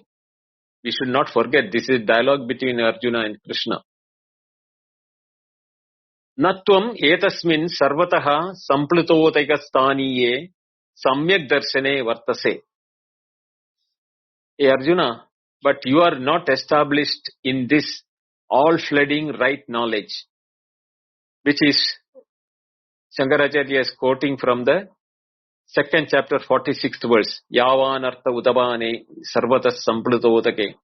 We should not forget this is dialogue between Arjuna and Krishna. Natvam etasmin sarvataha samplutotaigasthaniye samyak darshane vartase. Hey Arjuna, but you are not established in this all-flooding right knowledge, which is Shankaracharya is quoting from the second chapter, 46th verse. Yavan artha udabane sarvatas samplutotake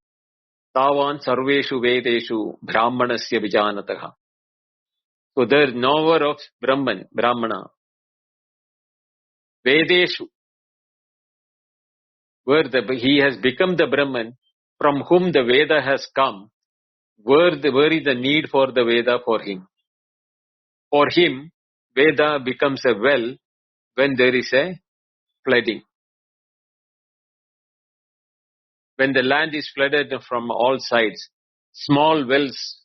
tavan sarveshu vedeshu brahmanasya vijanataha. So the knower of Brahmana, vedeshu, where he has become the Brahman, from whom the Veda has come, where is the need for the Veda for him? For him, Veda becomes a well when there is a flooding. When the land is flooded from all sides, small wells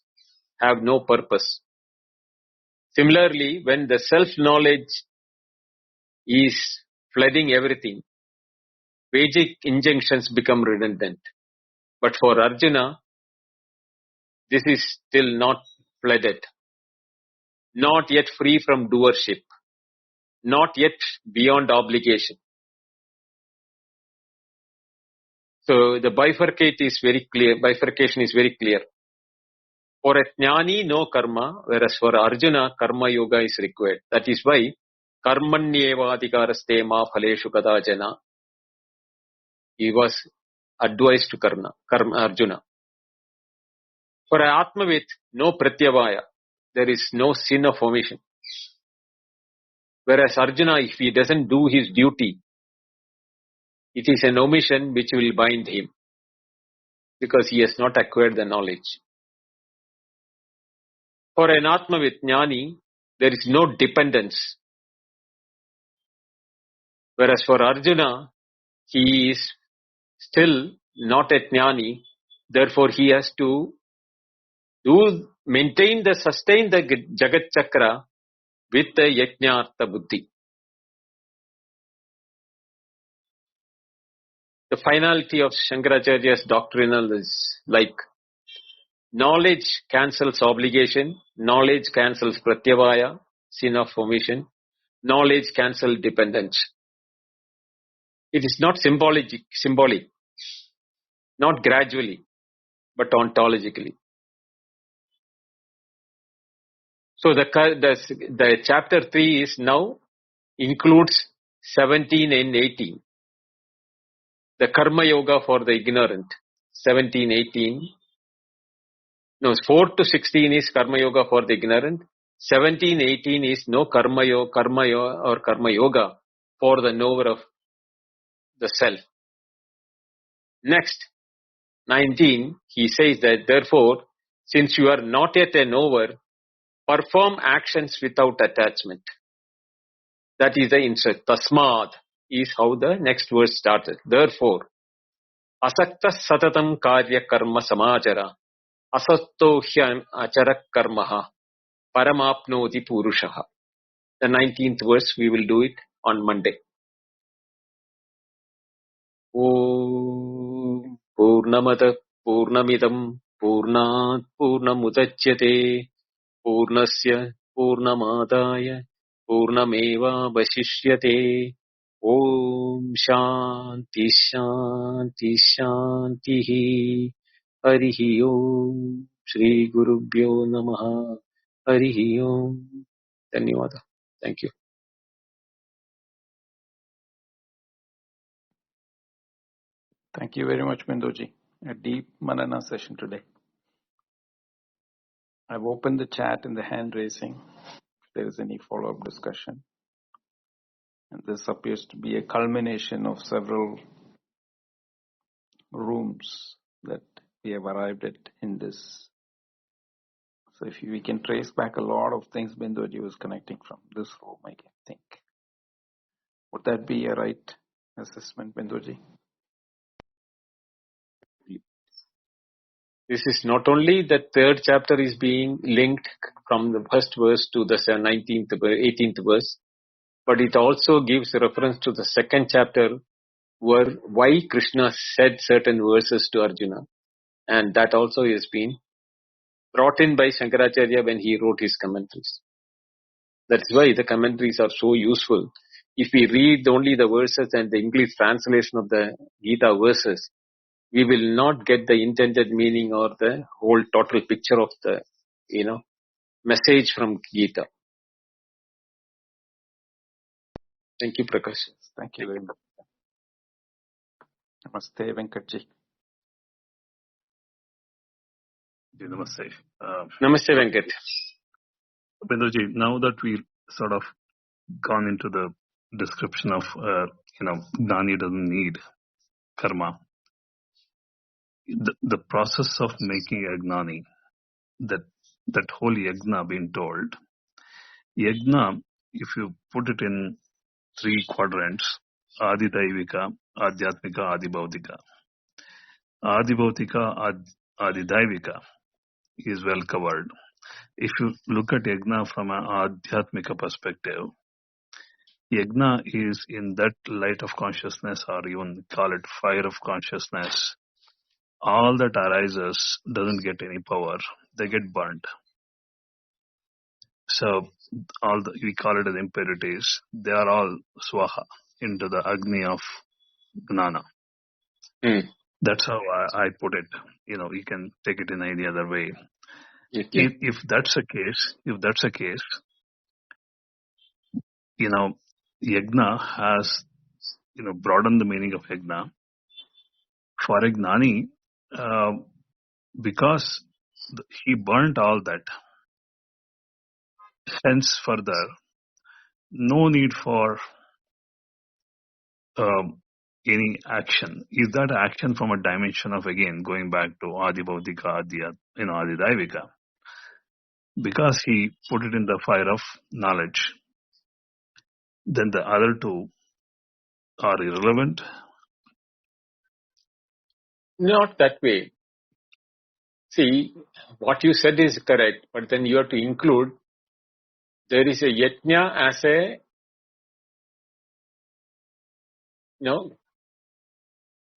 have no purpose. Similarly, when the self-knowledge is flooding everything, Vedic injunctions become redundant. But for Arjuna, this is still not flooded, not yet free from doership, not yet beyond obligation. So the bifurcation is very clear. For a jnani, no karma, whereas for Arjuna, karma yoga is required. That is why karmanyevadhikaraste ma phaleshu kadachana. He was advised to Arjuna. For a Atmavit, no pratyavaya. there is no sin of omission. Whereas Arjuna, if he doesn't do his duty, it is an omission which will bind him because he has not acquired the knowledge. For an Atma Vijnani, there is no dependence. Whereas for Arjuna, he is still not a Jnani, therefore he has to sustain the Jagat Chakra with the Yajna-artha Buddhi. The finality of Shankaracharya's doctrinal is like knowledge cancels obligation, knowledge cancels pratyavaya, sin of omission, knowledge cancels dependence. It is not symbolic, not gradually, but ontologically. So the chapter 3 is now includes 17 and 18. The Karma Yoga for the ignorant, 17, 18. No, 4 to 16 is Karma Yoga for the ignorant. 17, 18 is no Karma Yoga for the knower of the self. Next, 19, he says that therefore, since you are not yet a knower, perform actions without attachment. That is the insert. Tasmad is how the next verse started. Therefore, asakta satatam karya karma samachara asatto hyam acharak karmaha paramapnoti purushaha. The 19th verse, we will do it on Monday. Om Purnamata Purnamidam Purnat Purnamudachyate Purnasya Purnamadaya Purnameva Vasishyate. Om Shanti Shanti Shanti. Harihi Om. Shri Gurubhyo Namaha. Harihi Om. Dhanyawada. Thank you. Thank you very much, Bindoji. A deep Manana session today. I've opened the chat in the hand raising if there is any follow-up discussion. And this appears to be a culmination of several rooms that we have arrived at in this. So if we can trace back a lot of things Bindoji was connecting from this room, I can think. Would that be a right assessment, Bindoji? This is not only the third chapter is being linked from the first verse to the 18th verse, but it also gives reference to the second chapter where why Krishna said certain verses to Arjuna. And that also has been brought in by Shankaracharya when he wrote his commentaries. That's why the commentaries are so useful. If we read only the verses and the English translation of the Gita verses, we will not get the intended meaning or the whole total picture of the, message from Gita. Thank you, Prakash. Thank you very much. Namaste, Venkatji. Namaste. Namaste, Venkat. Bindoji, now that we've sort of gone into the description of, Gnani doesn't need karma, the process of making a Gnani, that whole yajna being told, yajna, if you put it in 3 quadrants, Adi Daivika, Adhyatmika, Adi Bautika. Adi Bautika, Adi Daivika is well covered. If you look at yajna from an Adhyatmika perspective, yajna is in that light of consciousness, or even call it fire of consciousness. All that arises doesn't get any power. They get burnt. So we call it as impurities. They are all swaha into the Agni of Gnana. That's how I put it. You can take it in any other way. Okay. If that's the case, yajna has, broadened the meaning of yajna. For a Gnani, because he burnt all that, hence further, no need for any action. Is that action from a dimension of, again, going back to Adi Bhautika, Adi Daivika? Because he put it in the fire of knowledge, then the other two are irrelevant? Not that way. See, what you said is correct, but then you have to include there is a yajna as a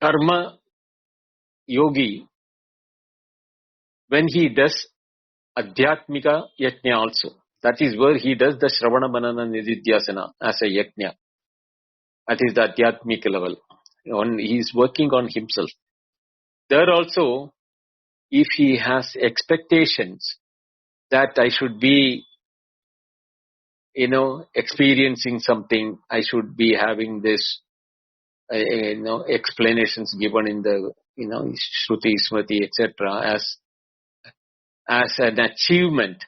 karma yogi when he does adhyatmika yajna also. That is where he does the Shravana Manana Nididhyasana as a yajna. That is the adhyatmika level. He is working on himself. There also, if he has expectations that I should be, experiencing something, I should be having this, explanations given in the, Shruti, Smriti, etc. as an achievement,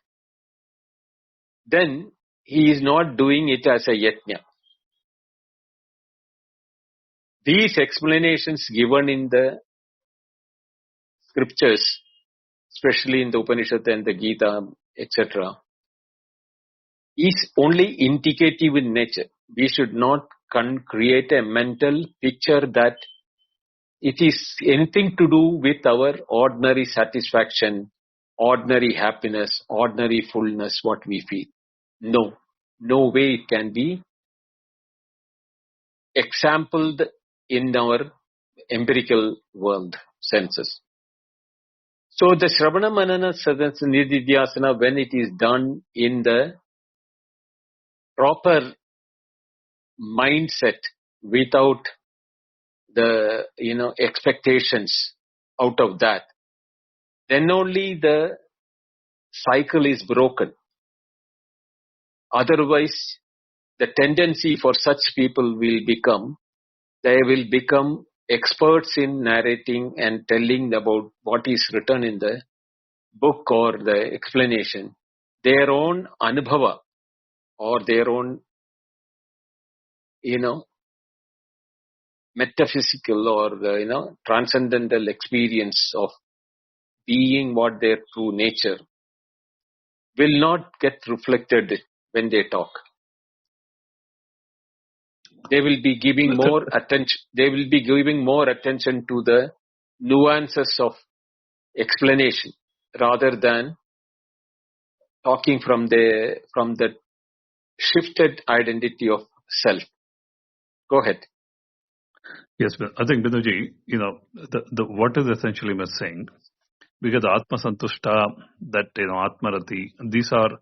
then he is not doing it as a yajna. These explanations given in the scriptures, especially in the Upanishad and the Gita, etc., is only indicative in nature. We should not create a mental picture that it is anything to do with our ordinary satisfaction, ordinary happiness, ordinary fullness, what we feel. No way it can be exampled in our empirical world senses. So the Shravana Manana Nididhyasana, when it is done in the proper mindset, without the expectations out of that, then only the cycle is broken. Otherwise, the tendency for such people will become, they will become experts in narrating and telling about what is written in the book or the explanation. Their own anubhava or their own, metaphysical or the, transcendental experience of being what their true nature will not get reflected when they talk. They will be giving more attention. They will be giving more attention to the nuances of explanation rather than talking from the shifted identity of self. Go ahead. Yes, but I think, Binduji, the what is essentially missing, because Atma Santushta, that, Atma Rati, these are,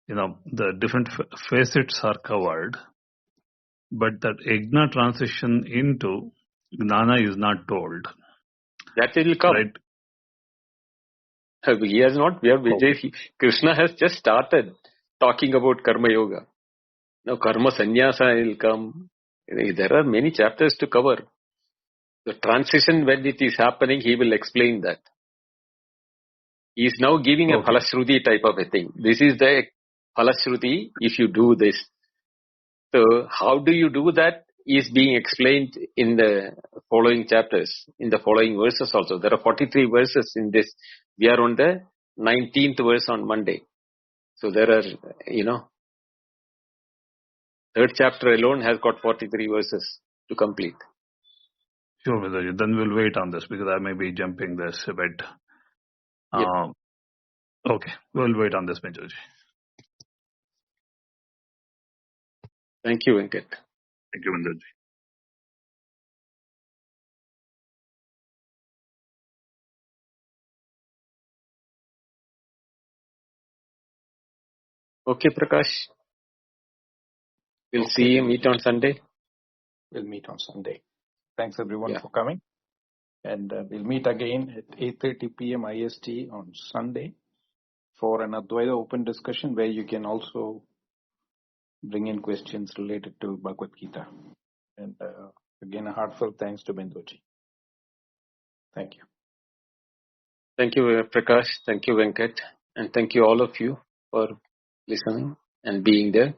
the different facets are covered, but that Yajna transition into Gnana is not told. That will come. Right? He has not, Krishna has just started talking about Karma Yoga. Now Karma Sannyasa will come. There are many chapters to cover. The transition, when it is happening, he will explain that. He is now giving a Phalashruti type of a thing. This is the Phalashruti if you do this. So how do you do that is being explained in the following chapters, in the following verses also. There are 43 verses in this. We are on the 19th verse on Monday. So there are, third chapter alone has got 43 verses to complete. Sure, Vijay. Then we'll wait on this because I may be jumping this a bit. Yep. Okay, we'll wait on this, Vijay. Thank you, Venkat. Thank you, Vijay. Okay, Prakash. We'll see you. Meet on Sunday. We'll meet on Sunday. Thanks everyone for coming. And we'll meet again at 8:30 p.m. IST on Sunday for an Advaita open discussion where you can also bring in questions related to Bhagavad Gita. And again, a heartfelt thanks to Binduji. Thank you. Thank you, Prakash. Thank you, Venkat. And thank you all of you for listening. and being there.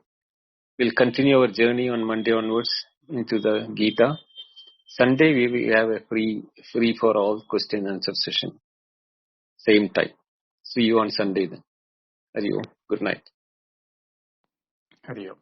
We'll continue our journey on Monday onwards into the Gita. Sunday we will have a free for all question and answer session. Same time. See you on Sunday then. Hari Om. Good night. Hari Om.